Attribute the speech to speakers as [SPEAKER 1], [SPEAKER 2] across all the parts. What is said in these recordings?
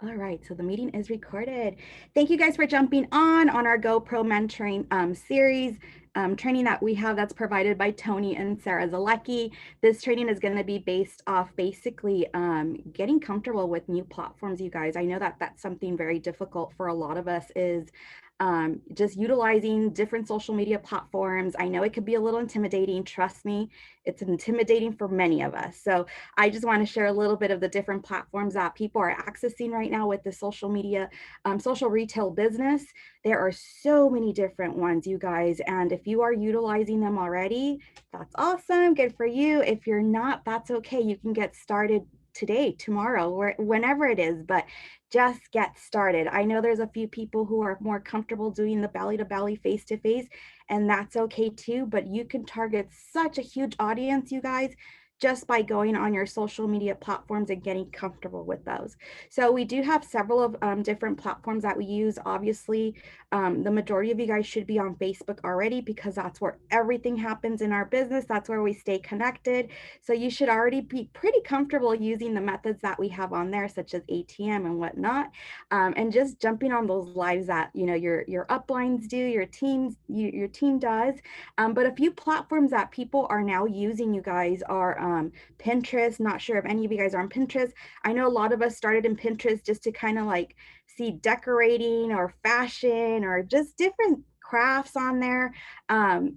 [SPEAKER 1] All right, so the meeting is recorded. Thank you guys for jumping on our GoPro mentoring series training that we have that's provided by Tony and Sarah Zolecki. This training is going to be based off basically getting comfortable with new platforms, you guys. I know that that's something very difficult for a lot of us is just utilizing different social media platforms. I know it could be a little intimidating. Trust me, it's intimidating for many of us. So I just want to share a little bit of the different platforms that people are accessing right now with the social media, social retail business. There are so many different ones, you guys. And if you are utilizing them already, that's awesome. Good for you. If you're not, that's okay. You can get started today, tomorrow, or whenever it is, but just get started. I know there's a few people who are more comfortable doing the belly to belly, face to face, and that's okay too. But you can target such a huge audience, you guys, just by going on your social media platforms and getting comfortable with those. So we do have several of different platforms that we use. Obviously, the majority of you guys should be on Facebook already because that's where everything happens in our business. That's where we stay connected. So you should already be pretty comfortable using the methods that we have on there, such as ATM and whatnot, and just jumping on those lives that your uplines do, your team does. But a few platforms that people are now using, you guys, are Pinterest. Not sure if any of you guys are on Pinterest. I know a lot of us started in Pinterest just to kind of like see decorating or fashion or just different crafts on there.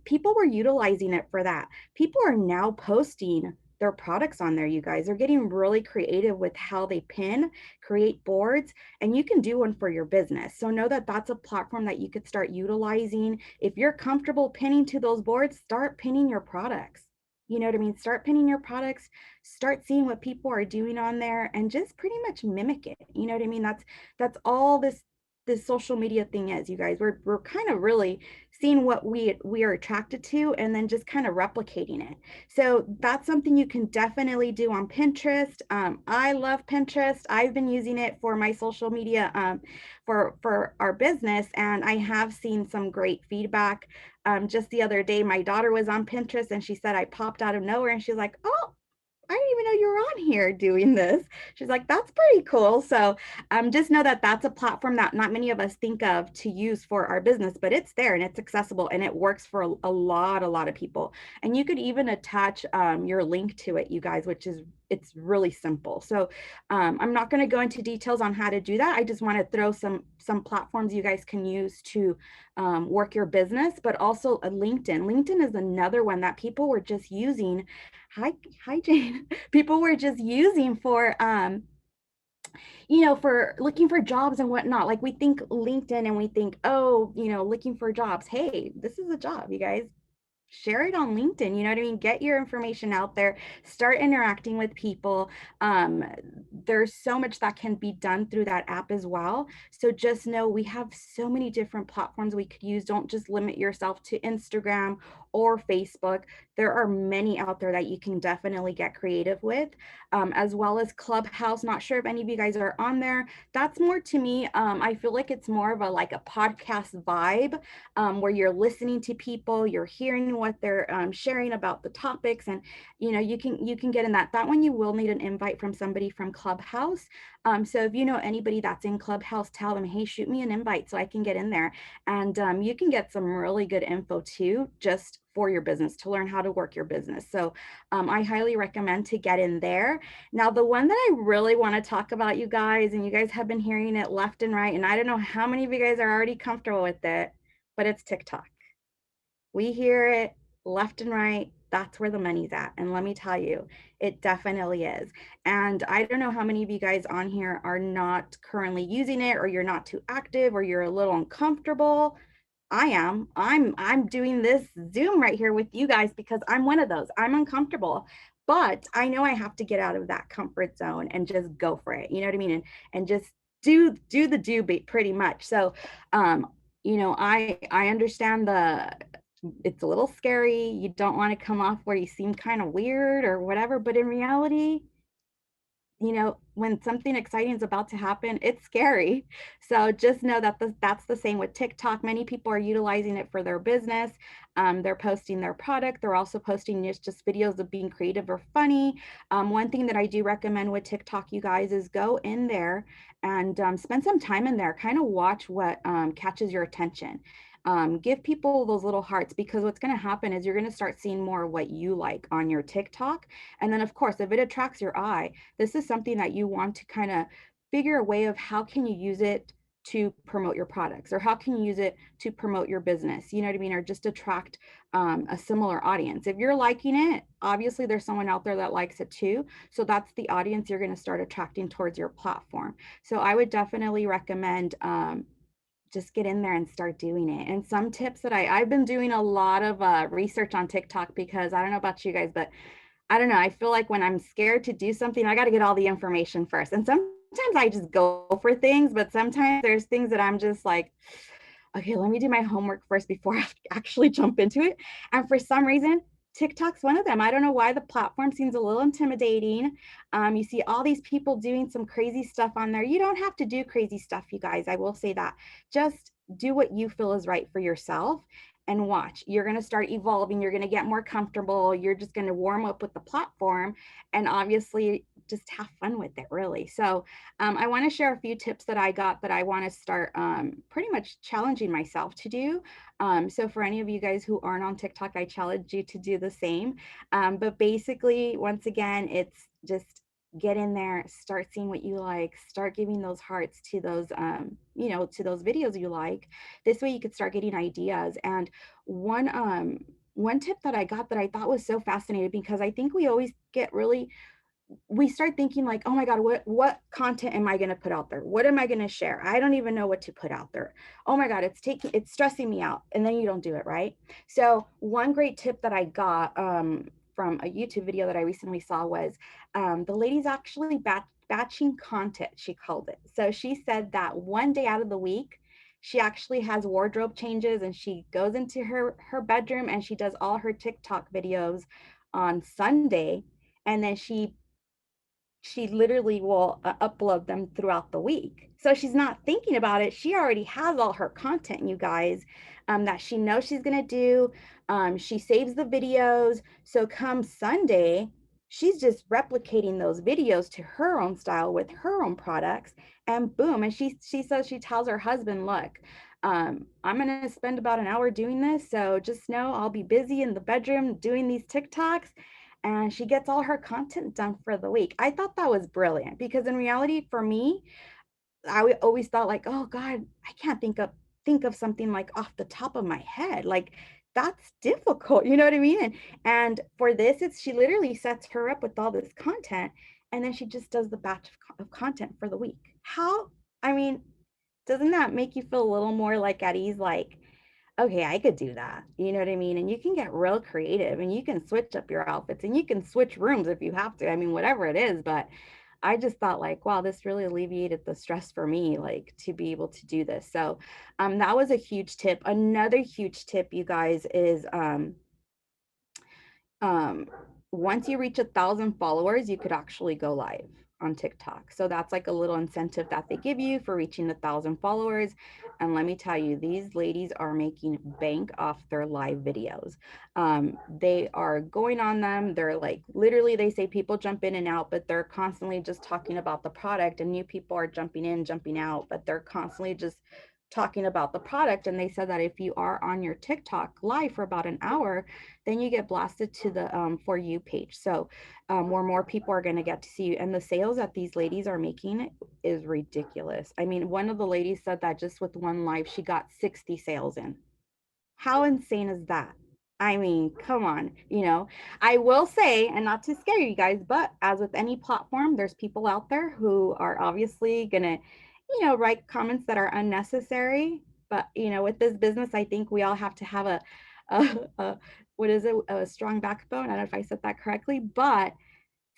[SPEAKER 1] People were utilizing it for that. People are now posting their products on there, you guys. They're getting really creative with how they pin, create boards, and you can do one for your business. So know that that's a platform that you could start utilizing. If you're comfortable pinning to those boards, start pinning your products. You know what I mean? Start pinning your products, start seeing what people are doing on there and just pretty much mimic it. You know what I mean? That's all this social media thing is, you guys. We're kind of really seeing what we are attracted to and then just kind of replicating it. So that's something you can definitely do on Pinterest. I love Pinterest. I've been using it for my social media for our business, and I have seen some great feedback. Just the other day, my daughter was on Pinterest and she said I popped out of nowhere, and she's like, "Oh, I didn't even know you were on here doing this." She's like, "That's pretty cool." So just know that that's a platform that not many of us think of to use for our business, but it's there and it's accessible and it works for a lot of people. And you could even attach your link to it, you guys, which is it's really simple. So I'm not going to go into details on how to do that. I just want to throw some platforms you guys can use to work your business, but also a LinkedIn. LinkedIn is another one that people were just using. Hi, Jane. People were just using for for looking for jobs and whatnot. Like we think LinkedIn and we think, oh, looking for jobs. Hey, this is a job, you guys. Share it on LinkedIn. You know what I mean? Get your information out there, start interacting with people. There's so much that can be done through that app as well. So just know we have so many different platforms we could use. Don't just limit yourself to Instagram or Facebook. There are many out there that you can definitely get creative with, as well as Clubhouse. Not sure if any of you guys are on there. That's more to me. I feel like it's more of a podcast vibe, where you're listening to people, you're hearing what they're sharing about the topics, and you can get in that one. You will need an invite from somebody from Clubhouse. So if you know anybody that's in Clubhouse, tell them, hey, shoot me an invite so I can get in there. And you can get some really good info too, just for your business, to learn how to work your business. So I highly recommend to get in there. Now, the one that I really want to talk about, you guys, and you guys have been hearing it left and right, and I don't know how many of you guys are already comfortable with it, but it's TikTok. We hear it left and right. That's where the money's at. And let me tell you, it definitely is. And I don't know how many of you guys on here are not currently using it, or you're not too active, or you're a little uncomfortable. I am. I'm doing this Zoom right here with you guys because I'm one of those. I'm uncomfortable. But I know I have to get out of that comfort zone and just go for it. You know what I mean? And just do the do bit pretty much. So I understand it's a little scary. You don't want to come off where you seem kind of weird or whatever, but in reality, when something exciting is about to happen, it's scary. So just know that that's the same with TikTok. Many people are utilizing it for their business. They're posting their product. They're also posting just videos of being creative or funny. One thing that I do recommend with TikTok, you guys, is go in there and spend some time in there. Kind of watch what catches your attention. Give people those little hearts, because what's going to happen is you're going to start seeing more of what you like on your TikTok. And then, of course, if it attracts your eye, this is something that you want to kind of figure a way of how can you use it to promote your products, or how can you use it to promote your business, you know what I mean, or just attract a similar audience. If you're liking it, obviously there's someone out there that likes it too, so that's the audience you're going to start attracting towards your platform. So I would definitely recommend just get in there and start doing it. And some tips that I've been doing a lot of research on TikTok, because I don't know about you guys, but I don't know. I feel like when I'm scared to do something, I got to get all the information first. And sometimes I just go for things, but sometimes there's things that I'm just like, okay, let me do my homework first before I actually jump into it. And for some reason, TikTok's one of them. I don't know why. The platform seems a little intimidating. You see all these people doing some crazy stuff on there. You don't have to do crazy stuff, you guys. I will say that. Just do what you feel is right for yourself and watch. You're going to start evolving. You're going to get more comfortable. You're just going to warm up with the platform and obviously just have fun with it, really. So I want to share a few tips that I got that I want to start pretty much challenging myself to do. So for any of you guys who aren't on TikTok, I challenge you to do the same. But basically, once again, it's just get in there, start seeing what you like, start giving those hearts to those, to those videos you like. This way you could start getting ideas. And one tip that I got that I thought was so fascinating, because I think we always get really, we start thinking like, oh my God, what content am I going to put out there? What am I going to share? I don't even know what to put out there. Oh my God, it's stressing me out. And then you don't do it, right? So one great tip that I got from a YouTube video that I recently saw was the lady's actually batching content, she called it. So she said that one day out of the week, she actually has wardrobe changes, and she goes into her bedroom and she does all her TikTok videos on Sunday, and then she literally will upload them throughout the week. So she's not thinking about it. She already has all her content, you guys, that she knows she's going to do. She saves the videos. So come Sunday, she's just replicating those videos to her own style with her own products, and boom. And she says, she tells her husband, look, I'm going to spend about an hour doing this. So just know I'll be busy in the bedroom doing these TikToks, and she gets all her content done for the week. I thought that was brilliant, because in reality, for me, I always thought like, oh God, I can't think of something like off the top of my head. Like that's difficult, you know what I mean? And for this, it's she literally sets her up with all this content, and then she just does the batch of content for the week. How, I mean, doesn't that make you feel a little more like at ease, like, okay, I could do that. You know what I mean? And you can get real creative, and you can switch up your outfits, and you can switch rooms if you have to. I mean, whatever it is. But I just thought like, wow, this really alleviated the stress for me, like to be able to do this. So that was a huge tip. Another huge tip, you guys, is um, once you reach 1,000 followers, you could actually go live on TikTok. So that's like a little incentive that they give you for reaching 1,000 followers. And let me tell you, these ladies are making bank off their live videos. They are going on them. They're like, literally, they say people jump in and out, but they're constantly just talking about the product, and new people are jumping in, jumping out, but they're constantly just talking about the product. And they said that if you are on your TikTok live for about an hour, then you get blasted to the For You page. So where more people are going to get to see you. And the sales that these ladies are making is ridiculous. I mean, one of the ladies said that just with one live, she got 60 sales in. How insane is that? I mean, come on, I will say, and not to scare you guys, but as with any platform, there's people out there who are obviously gonna, write comments that are unnecessary. But, with this business, I think we all have to have a what is it, a strong backbone. I don't know if I said that correctly, but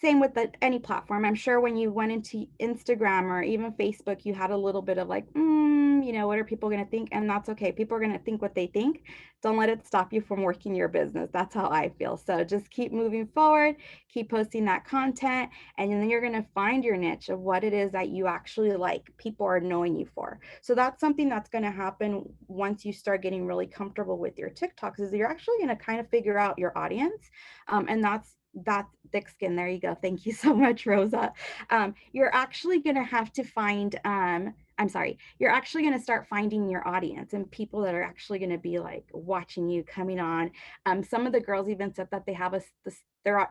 [SPEAKER 1] same with any platform. I'm sure when you went into Instagram or even Facebook, you had a little bit of like, what are people going to think? And that's okay. People are going to think what they think. Don't let it stop you from working your business. That's how I feel. So just keep moving forward, keep posting that content, and then you're going to find your niche of what it is that you actually like, people are knowing you for. So that's something that's going to happen once you start getting really comfortable with your TikToks, is you're actually going to kind of figure out your audience. And that's thick skin. There you go. Thank you so much, Rosa. You're actually going to have to find, I'm sorry, you're actually going to start finding your audience and people that are actually going to be like watching you, coming on. Some of the girls even said that they have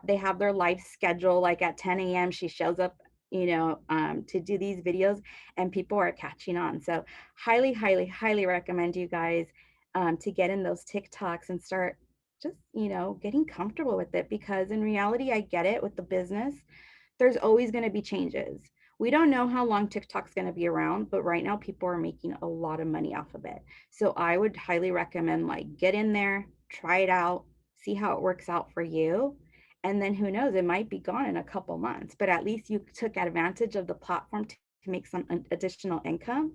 [SPEAKER 1] they have their live schedule, like at 10 a.m. She shows up, to do these videos, and people are catching on. So highly, highly, highly recommend you guys to get in those TikToks and start just, getting comfortable with it, because in reality, I get it with the business. There's always going to be changes. We don't know how long TikTok's going to be around, but right now people are making a lot of money off of it. So I would highly recommend like get in there, try it out, see how it works out for you. And then who knows, it might be gone in a couple months, but at least you took advantage of the platform to make some additional income,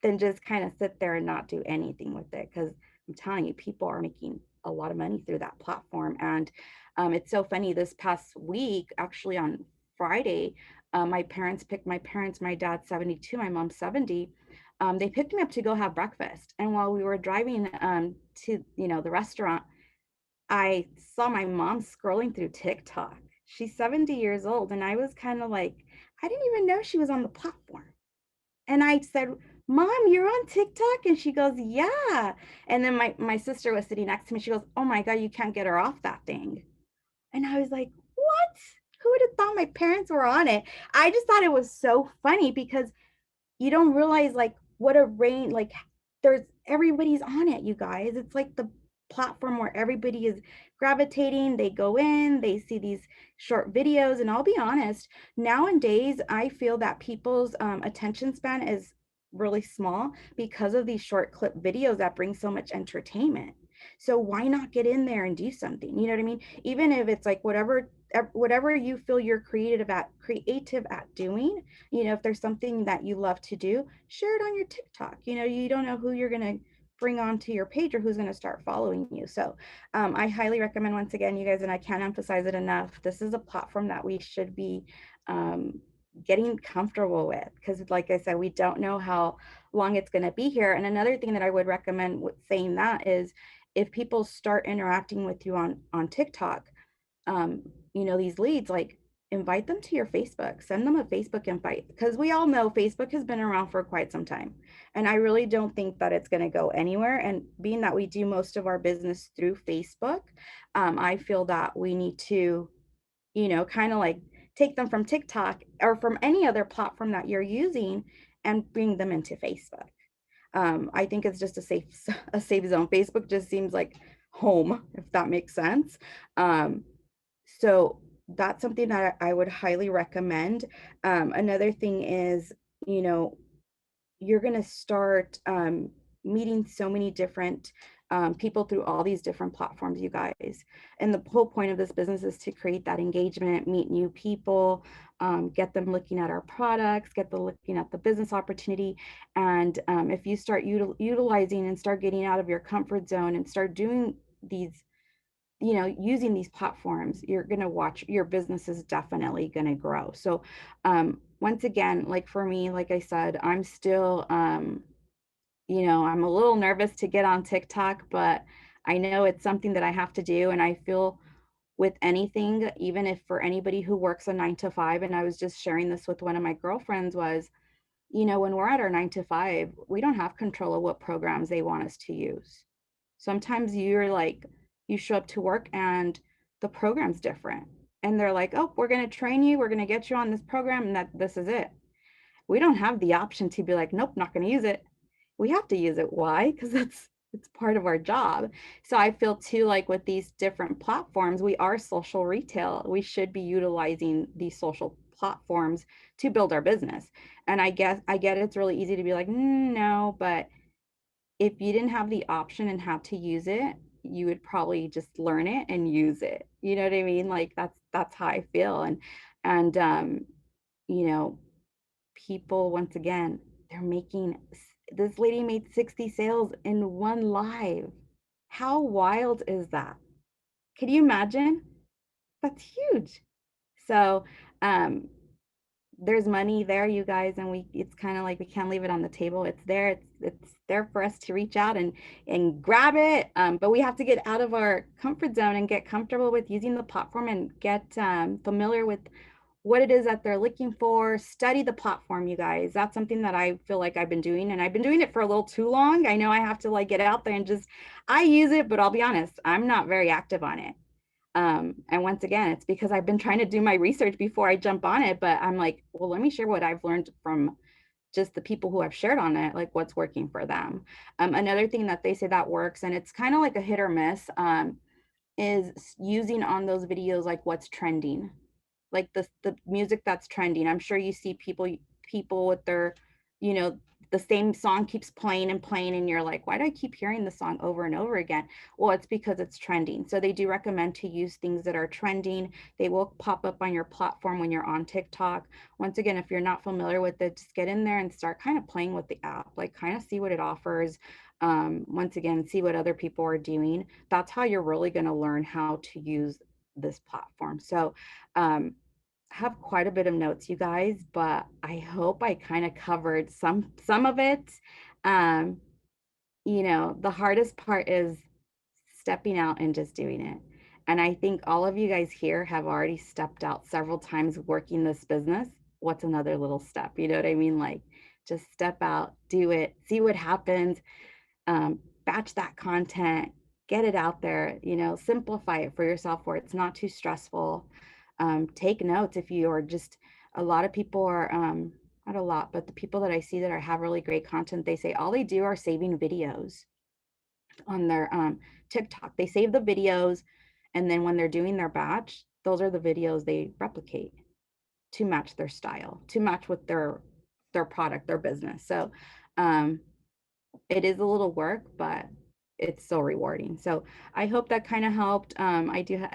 [SPEAKER 1] than just kind of sit there and not do anything with it. Because I'm telling you, people are making a lot of money through that platform. And it's so funny. This past week, actually on Friday, my dad's 72, my mom's 70. They picked me up to go have breakfast. And while we were driving to, the restaurant, I saw my mom scrolling through TikTok. She's 70 years old. And I was kind of like, I didn't even know she was on the platform. And I said, Mom, you're on TikTok? And she goes, Yeah. And then my sister was sitting next to me. She goes, Oh my God, you can't get her off that thing. And I was like, What? Who would have thought my parents were on it? I just thought it was so funny, because you don't realize like what a range, like there's everybody's on it, you guys. It's like the platform where everybody is gravitating. They go in, they see these short videos. And I'll be honest, nowadays I feel that people's attention span is really small because of these short clip videos that bring so much entertainment. So why not get in there and do something? You know what I mean? Even if it's like whatever you feel you're creative at doing, if there's something that you love to do, share it on your TikTok. You don't know who you're going to bring onto your page or who's going to start following you. So I highly recommend, once again, you guys, and I can't emphasize it enough, this is a platform that we should be um, getting comfortable with, because like I said, we don't know how long it's going to be here. And another thing that I would recommend with saying that is, if people start interacting with you on TikTok, um, these leads, like invite them to your Facebook, send them a Facebook invite, because we all know Facebook has been around for quite some time. And I really don't think that it's going to go anywhere. And being that we do most of our business through Facebook, I feel that we need to, kind of like take them from TikTok or from any other platform that you're using and bring them into Facebook. I think it's just a safe zone. Facebook just seems like home, if that makes sense. So that's something that I would highly recommend. Another thing is, you know, you're going to start meeting so many different people through all these different platforms, you guys. And the whole point of this business is to create that engagement, meet new people, get them looking at our products, get them looking at the business opportunity. And if you start utilizing and start getting out of your comfort zone and start doing these, using these platforms, you're going to watch your business is definitely going to grow. So once again, like for me, like I said, I'm still I'm a little nervous to get on TikTok, but I know it's something that I have to do. And I feel with anything, even if for anybody who works a 9 to 5, and I was just sharing this with one of my girlfriends, was, when we're at our 9 to 5, we don't have control of what programs they want us to use. Sometimes you show up to work and the program's different. And they're like, oh, we're going to train you. We're going to get you on this program, and this is it. We don't have the option to be like, nope, not going to use it. We have to use it. Why? Because it's part of our job. So I feel too, like with these different platforms, we are social retail. We should be utilizing these social platforms to build our business. And I get it's really easy to be like, no, but if you didn't have the option and how to use it, you would probably just learn it and use it. You know what I mean? Like that's how I feel. And And, you know, people, once again, they're making, this lady made 60 sales in one live. How wild is that? Can you imagine? That's huge. So, there's money there, you guys, and it's kind of like we can't leave it on the table. It's there. It's there for us to reach out and grab it. But we have to get out of our comfort zone and get comfortable with using the platform and get familiar with what it is that they're looking for. Study the platform, you guys. That's something that I feel like I've been doing, and I've been doing it for a little too long. I know I have to like get out there and just, I use it, but I'll be honest, I'm not very active on it. And once again, it's because I've been trying to do my research before I jump on it, but I'm like, well, let me share what I've learned from just the people who have shared on it, like what's working for them. Another thing that they say that works, and it's kind of like a hit or miss, is using on those videos like what's trending, like the music that's trending. I'm sure you see people with their, you know, the same song keeps playing and playing, and you're like, why do I keep hearing the song over and over again? Well, it's because it's trending. So they do recommend to use things that are trending. They will pop up on your platform when you're on TikTok. Once again, if you're not familiar with it, just get in there and start kind of playing with the app, like kind of see what it offers. Once again, see what other people are doing. That's how you're really going to learn how to use this platform. So have quite a bit of notes, you guys, but I hope I kind of covered some of it. Um, you know, the hardest part is stepping out and just doing it. And I think all of you guys here have already stepped out several times working this business. What's another little step? You know what I mean? Like just step out, do it, see what happens, batch that content, get it out there, you know, simplify it for yourself where it's not too stressful. Take notes if you are just, a lot of people are, not a lot, but the people that I see that have really great content, they say all they do are saving videos on their TikTok. They save the videos, and then when they're doing their batch, those are the videos they replicate to match their style, to match with their product, their business. So it is a little work, but it's so rewarding. So I hope that kind of helped. I do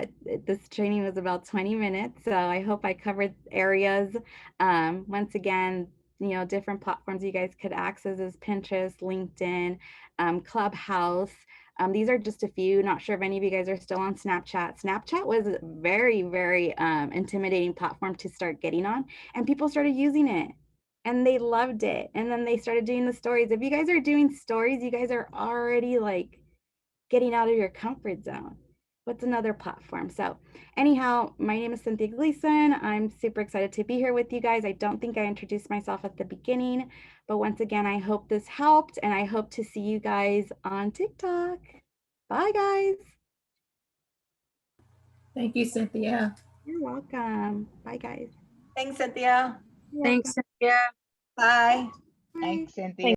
[SPEAKER 1] this training was about 20 minutes, so I hope I covered areas. Once again, you know, different platforms you guys could access is Pinterest, LinkedIn, Clubhouse. These are just a few. Not sure if any of you guys are still on Snapchat. Snapchat was a very, very intimidating platform to start getting on, and people started using it and they loved it. And then they started doing the stories. If you guys are doing stories, you guys are already like getting out of your comfort zone. What's another platform? So anyhow, my name is Cynthia Gleason. I'm super excited to be here with you guys. I don't think I introduced myself at the beginning, but once again, I hope this helped, and I hope to see you guys on TikTok. Bye, guys.
[SPEAKER 2] Thank you, Cynthia.
[SPEAKER 1] You're welcome. Bye, guys.
[SPEAKER 3] Thanks, Cynthia.
[SPEAKER 1] You're
[SPEAKER 4] Thanks,
[SPEAKER 1] welcome.
[SPEAKER 4] Cynthia.
[SPEAKER 3] Bye.
[SPEAKER 1] Bye.
[SPEAKER 4] Thanks, Cynthia.